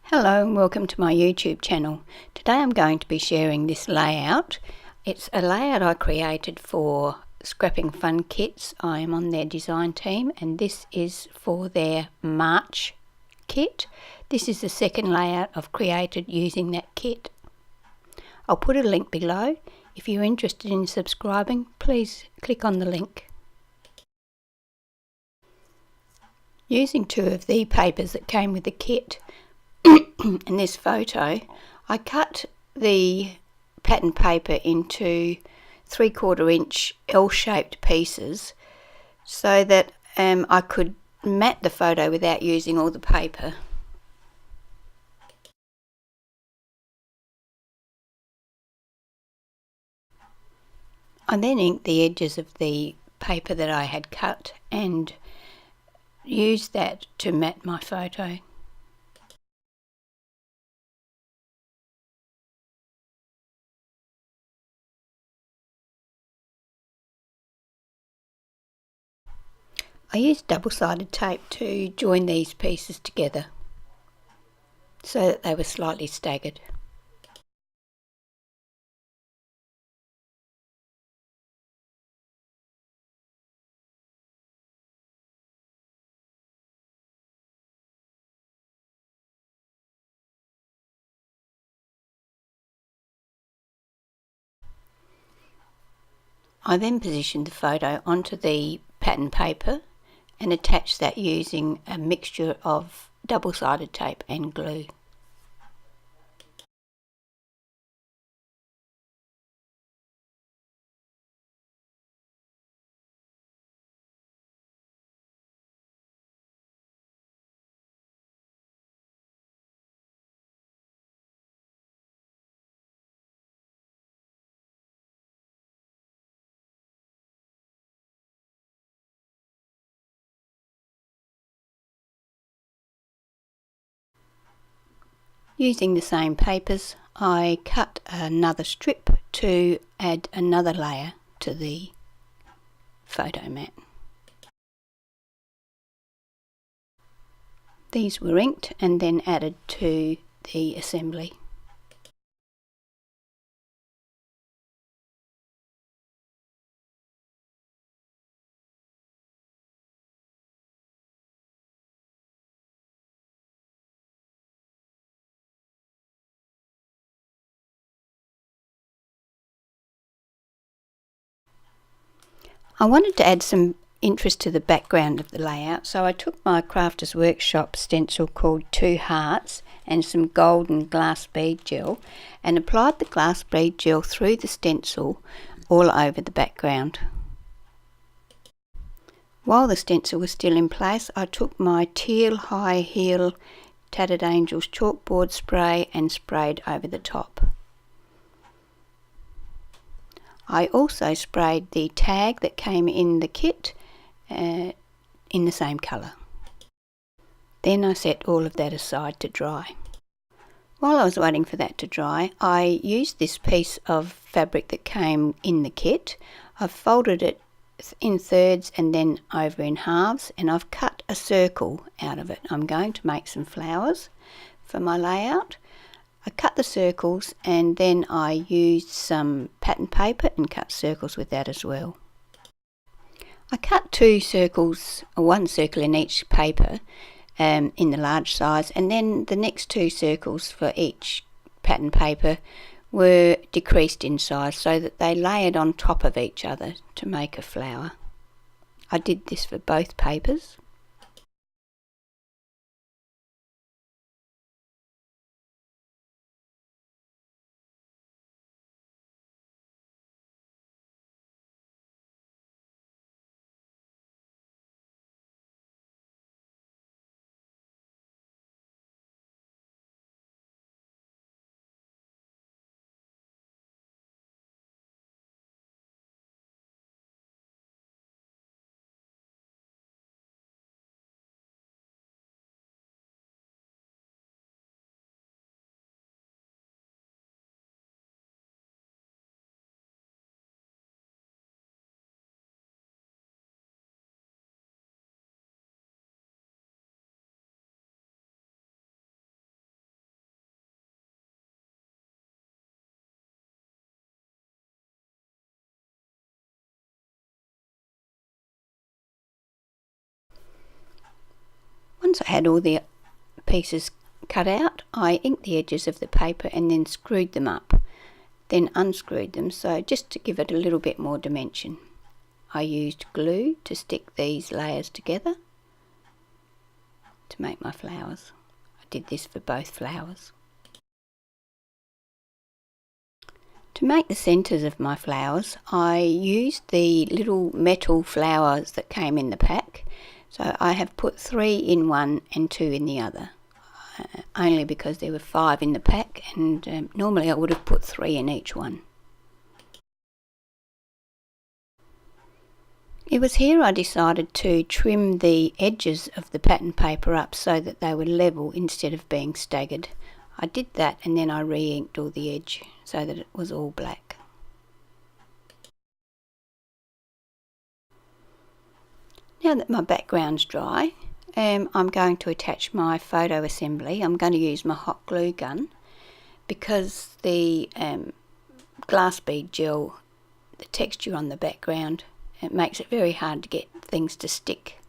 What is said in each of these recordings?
Hello and welcome to my YouTube channel. Today I'm going to be sharing this layout. It's a layout I created for Scrapping Fun Kits. I am on their design team and this is for their March kit. This is the second layout I've created using that kit. I'll put a link below. If you're interested in subscribing, please click on the link. Using two of the papers that came with the kit, in this photo, I cut the pattern paper into 3/4 inch L-shaped pieces so that I could mat the photo without using all the paper. I then inked the edges of the paper that I had cut and used that to mat my photo. I used double-sided tape to join these pieces together so that they were slightly staggered. I then positioned the photo onto the pattern paper and attached that using a mixture of double-sided tape and glue. Using the same papers, I cut another strip to add another layer to the photo mat. These were inked and then added to the assembly. I wanted to add some interest to the background of the layout, so I took my Crafters Workshop stencil called Two Hearts and some golden glass bead gel and applied the glass bead gel through the stencil all over the background. While the stencil was still in place, I took my teal high heel Tattered Angels chalkboard spray and sprayed over the top. I also sprayed the tag that came in the kit in the same colour. Then I set all of that aside to dry. While I was waiting for that to dry, I used this piece of fabric that came in the kit. I've folded it in thirds and then over in halves, and I've cut a circle out of it. I'm going to make some flowers for my layout. I cut the circles and then I used some pattern paper and cut circles with that as well. I cut two circles, one circle in each paper in the large size, and then the next two circles for each pattern paper were decreased in size so that they layered on top of each other to make a flower. I did this for both papers. Once I had all the pieces cut out, I inked the edges of the paper and then screwed them up, then unscrewed them, so just to give it a little bit more dimension. I used glue to stick these layers together to make my flowers. I did this for both flowers. To make the centres of my flowers, I used the little metal flowers that came in the pack. So I have put 3 in one and 2 in the other, only because there were 5 in the pack, and normally I would have put 3 in each one. It was here I decided to trim the edges of the pattern paper up so that they were level instead of being staggered. I did that and then I re-inked all the edge so that it was all black. Now that my background's dry, I'm going to attach my photo assembly. I'm going to use my hot glue gun because the glass bead gel, the texture on the background, it makes it very hard to get things to stick.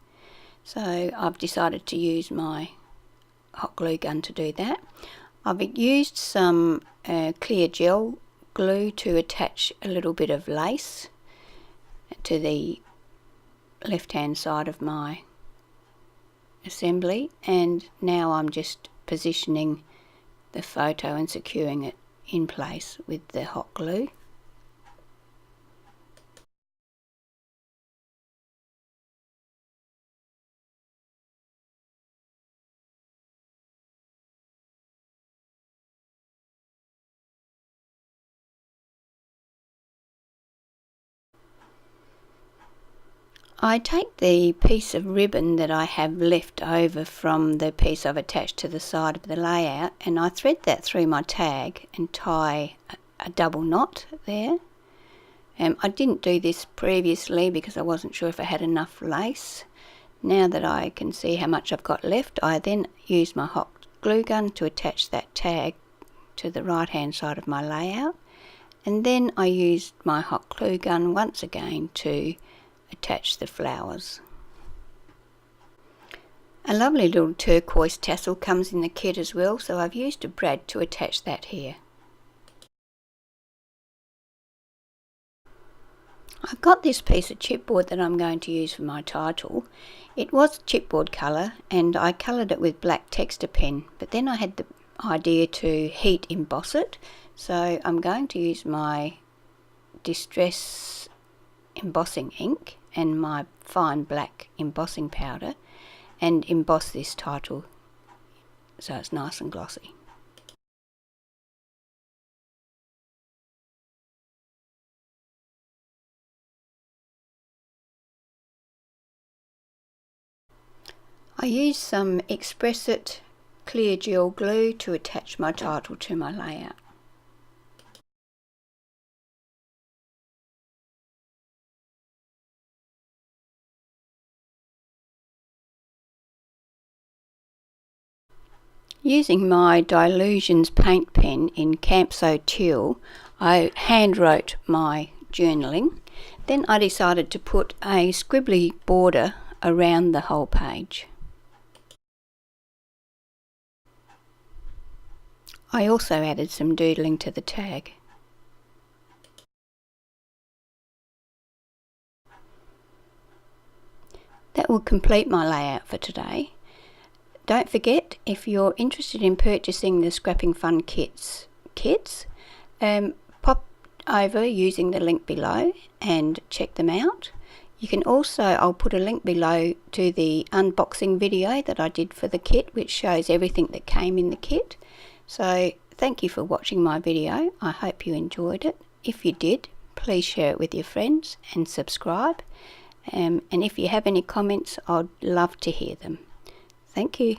So I've decided to use my hot glue gun to do that. I've used some clear gel glue to attach a little bit of lace to the left hand side of my assembly, and now I'm just positioning the photo and securing it in place with the hot glue. I take the piece of ribbon that I have left over from the piece I've attached to the side of the layout, and I thread that through my tag and tie a double knot there. I didn't do this previously because I wasn't sure if I had enough lace. Now that I can see how much I've got left, I then use my hot glue gun to attach that tag to the right hand side of my layout, and then I used my hot glue gun once again to attach the flowers. A lovely little turquoise tassel comes in the kit as well, so I've used a brad to attach that here. I've got this piece of chipboard that I'm going to use for my title. It was chipboard colour and I coloured it with black texture pen, but then I had the idea to heat emboss it, so I'm going to use my Distress embossing ink and my fine black embossing powder and emboss this title so it's nice and glossy. I used some Express-It clear gel glue to attach my title to my layout. Using my Dylusions paint pen in Campso Teal, I hand wrote my journaling. Then I decided to put a scribbly border around the whole page. I also added some doodling to the tag. That will complete my layout for today. Don't forget, if you're interested in purchasing the Scrapping Fun kits, pop over using the link below and check them out. You can also, I'll put a link below to the unboxing video that I did for the kit, which shows everything that came in the kit. So thank you for watching my video. I hope you enjoyed it. If you did, please share it with your friends and subscribe. And if you have any comments, I'd love to hear them. Thank you.